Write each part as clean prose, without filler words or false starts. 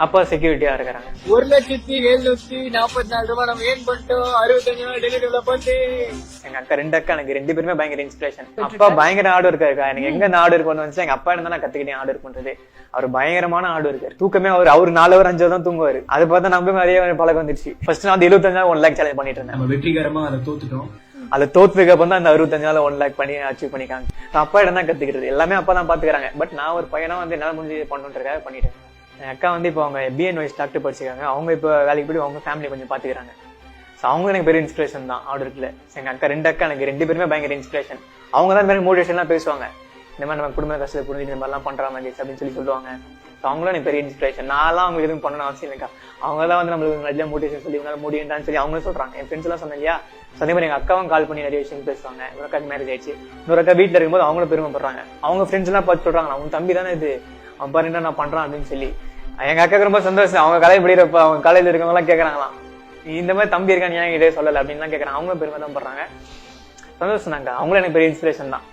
அப்பா செக்யூரிட்டியா இருக்கிறாங்க. 1,744 ரூபாய் நம்ம ஏன் பண்ணிட்டோம். 65 நாள் டெலிவரில போட்டு. எங்க அக்கா 2 அக்கா எனக்கு 2 பேருமே பயங்கர இன்ஸ்பிரேஷன். அப்பா பயங்கர ஆடு இருக்காரு. எனக்கு எங்க நாடு இருக்குன்னு வந்து எங்க அப்பா இருந்தா நான் கத்துக்கிட்டேன் ஆடு இருக்குன்றது. அவர் பயங்கரமான ஆடு இருக்காரு. தூக்கமே அவர் 4 hour 5 hour தான் தூங்குவாரு. அதை பார்த்தா நமக்கு நிறைய பழக்கம் வந்துருச்சு. ஃபர்ஸ்ட் நான் 75 நாள் 1 lakh சேலஞ்ச் பண்ணிட்டு இருந்தேன். நம்ம வெற்றிகரமா அதை தோத்துட்டோம். அதை தோத்துக்கு அப்புறம் தான் அந்த 65 நாள் 1 lakh பண்ணி அச்சீவ் பண்ணிக்காங்க. அப்பா இடம் தான் கத்துக்கிறது. எல்லாமே அப்பா தான் பாத்துக்கிறாங்க. பட் நான் ஒரு பையனா வந்து என்னால முடிஞ்சு பண்ணுன்றதுக்காக பண்ணிட்டேன். என் அக்கா வந்து இப்போ அவங்க BNY டாக்டர் படிச்சிருக்காங்க. அவங்க இப்போ வேலைக்கு போய் அவங்க ஃபேமிலி கொஞ்சம் பாத்துக்கிறாங்க. ஸோ அவங்க எனக்கு பெரிய இன்ஸ்பிரேஷன் தான் ஆர்டர் இருக்குல்ல. எங்க அக்கா 2 அக்கா எனக்கு 2 பேருமே பயங்கர இன்ஸ்பிரேஷன். அவங்க தான் மாதிரி மோட்டிவேஷன்லாம் பேசுவாங்க. இந்த மாதிரி நம்ம குடும்ப கஷ்டத்தை புரிஞ்சு இந்த மாதிரிலாம் பண்ற மாதிரி அப்படின்னு சொல்லுவாங்க. ஸோ அவங்களும் எனக்கு பெரிய இன்ஸ்பிரேஷன். நான்லாம் அவங்களுக்கு எதுவும் பண்ணணும் அவசியம் இல்லைக்கா. அவங்க தான் வந்து நம்மளுக்கு நிறைய மோட்டிவேஷன் சொல்லி உங்களால முடியும்னு சொல்லி அவங்களும் சொல்றாங்க. என் ஃப்ரெண்ட்ஸ் எல்லாம் சொன்னேன் இல்லையா. அதே மாதிரி எங்க அக்காவும் கால் பண்ணி நிறைய விஷயம் பேசுவாங்க. ஒரு அக்காக்கு மேரேஜ் ஆயிடுச்சு. இன்னொரு அக்கா வீட்டுல இருக்கும்போது அவங்களும் பெருமைப்படுறாங்க. அவங்க ஃப்ரெண்ட்ஸ் எல்லாம் பார்த்து சொல்றாங்க அவங்க தம்பி தானே இது, அவன் பாருன்னா நான் பண்றான் அப்படின்னு சொல்லி. எங்க அக்காக்கு ரொம்ப சந்தோஷம். அவங்க காலேஜ் படிக்கிறப்ப அவங்க காலேஜ்ல இருக்கவங்க எல்லாம் கேட்கறாங்களாம், இந்த மாதிரி தம்பி இருக்கா நீ ஏன் இதே சொல்லல அப்படின்னு கேட்கறாங்க. அவங்களும் பெருமை தான் பண்றாங்க. சந்தோஷம் தாங்க. அவங்களும் எனக்கு பெரிய இன்ஸ்பிரேஷன் தான்.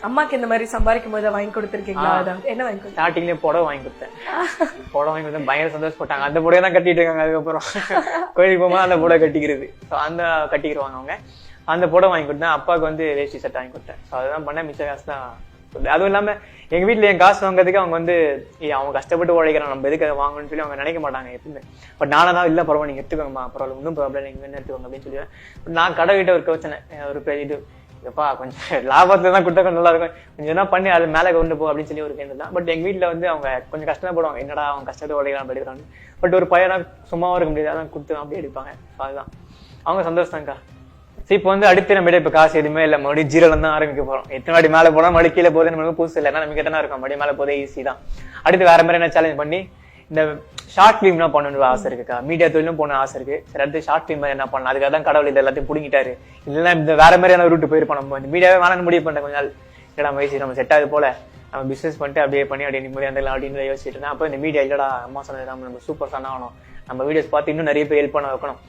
அம்மாக்கு இந்த மாதிரி சம்பாதிக்கும் போது வாங்கி கொடுத்துருக்கீங்களா? என்ன வாங்கி கொடுத்தீங்க? ஸ்டார்டிங்லேயே புடவை வாங்கி கொடுத்தேன். புடவை வாங்கி கொடுத்தேன். பயங்கர சந்தோஷப்பட்டாங்க. அந்த புடவை தான் கட்டிட்டு இருக்காங்க. அதுக்கப்புறம் கோயிலுக்கு போகும்போது அந்த புடவை கட்டிக்கிறது. அந்த கட்டிக்கிடுவாங்க அவங்க. அந்த புடவை வாங்கி கொடுத்தேன். அப்பாவுக்கு வந்து வேஷ்டி சட்டை வாங்கி கொடுத்தேன். ஸோ அதுதான் பண்ண மிச்ச காசு தான். அதுவும் இல்லாம எங்க வீட்டுல என் காசு வாங்குறதுக்கு அவங்க வந்து அவங்க கஷ்டப்பட்டு உழைக்கிறான், நம்ம எதுக்கு வாங்கணும்னு சொல்லி அவங்க நினைக்க மாட்டாங்க எப்பவுமே. பட் நானா தான் இல்ல பரவாயில்ல நீங்க எடுத்துக்கோங்கம்மா, பரவாயில்ல ஒன்றும் ப்ராப்ளம் நீங்க வேணும் எடுத்துக்கோங்க அப்படின்னு சொல்லுவேன். பட் நான் கடை கிட்ட ஒரு பிரச்சனை, ஒரு இது எப்பா கொஞ்சம் லாபத்துல தான் கொடுத்தா கொஞ்சம் நல்லா இருக்கும், கொஞ்சம் என்ன பண்ணி அது மேலே கொண்டு போ அப்படின்னு சொல்லி ஒரு கேள்வி தான். பட் எங்க வீட்டுல வந்து அவங்க கொஞ்சம் கஷ்டப்படுவாங்க, என்னடா அவங்க கஷ்டத்தை உழைக்கிறான் எடுக்கிறாங்க. பட் ஒரு பையனா சும்மாவும் இருக்க முடியாது, அதான் கொடுத்து அப்படியே எடுப்பாங்க. அதுதான் அவங்க சந்தோஷம் தான்க்கா. சரி இப்போ வந்து அடுத்து நம்ம இப்போ காசு எதுவுமே இல்லை, மறுபடியும் ஜீரோல தான் ஆரம்பிக்க போறோம். எத்தனை வாடி மேலே போனா மறுபடியும் கீழே போகுது நம்மளுக்கு புதுசு இல்லை, நம்ம கிட்ட தான் இருக்கும். மறுபடியும் மேலே போதே ஈஸி தான். அடுத்து வேற மாதிரி என்ன சேலஞ்ச் பண்ணி இந்த ஷார்ட் ஃபிலிம்லாம் பண்ணணும்னு ஆசை இருக்குக்கா. மீடியா தொழிலும் போன ஆசை இருக்கு. சரி அடுத்து ஷார்ட் ஃபிலிம் என்ன பண்ணலாம், அதுக்காக தான் கடவுள் இது எல்லாத்தையும் பிடிங்கிட்டாரு. இல்லைன்னா இந்த வேற மாதிரியான ரூட்டு போயிருப்போம். நம்ம இந்த மீடியாவே வேணாம்னு முடிவு பண்ண கொஞ்ச நாள் இல்லடா வயசு நம்ம செட் ஆகுது போல நம்ம பிசினஸ் பண்ணிட்டு அப்படியே பண்ணி அப்படியே நிம்மதியாக இருந்தலாம் அப்படின்னு யோசிச்சுட்டு இருந்தேன். அப்போ இந்த மீடியா இல்லடா அம்மா சொன்னது நம்ம சூப்பர் சன் ஆகணும், நம்ம வீடியோஸ் பார்த்து இன்னும் நிறைய பேர் ஹெல்ப் பண்ண வைக்கணும்,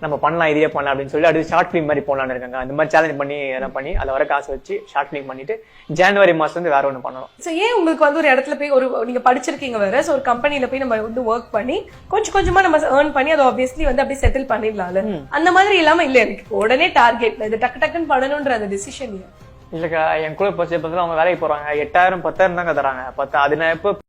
நம்ம பண்ணலாம் இதே பண்ணலாம் அப்படின்னு சொல்லி அடுத்து ஷார்ட் ஃபிலிம் மாதிரி போடலான்னு இருக்காங்க. அந்த மாதிரி சேலஞ்ச் பண்ணி எல்லாம் பண்ணி அதில் வர காசு வச்சு ஷார்ட் ஃபிலிம் பண்ணிட்டு ஜனவரி மாசம் வந்து வேற ஒன்று பண்ணணும். ஸோ ஏன் உங்களுக்கு வந்து ஒரு இடத்துல போய் ஒரு நீங்க படிச்சிருக்கீங்க வேற, ஸோ ஒரு கம்பெனில போய் நம்ம வந்து ஒர்க் பண்ணி கொஞ்சம் கொஞ்சமா நம்ம ஏர்ன் பண்ணி அதை ஆப்வியஸ்லி வந்து அப்படியே செட்டில் பண்ணிடலாம்ல, அந்த மாதிரி இல்லாம இல்ல எனக்கு உடனே டார்கெட் இது டக்கு டக்குன்னு பண்ணணும்ன்ற அந்த டிசிஷன் இல்லக்கா. என் கூட பச்சை அவங்க வேலைக்கு போறாங்க, 8,000 10,000 தான் தராங்க. அது நான் எப்போ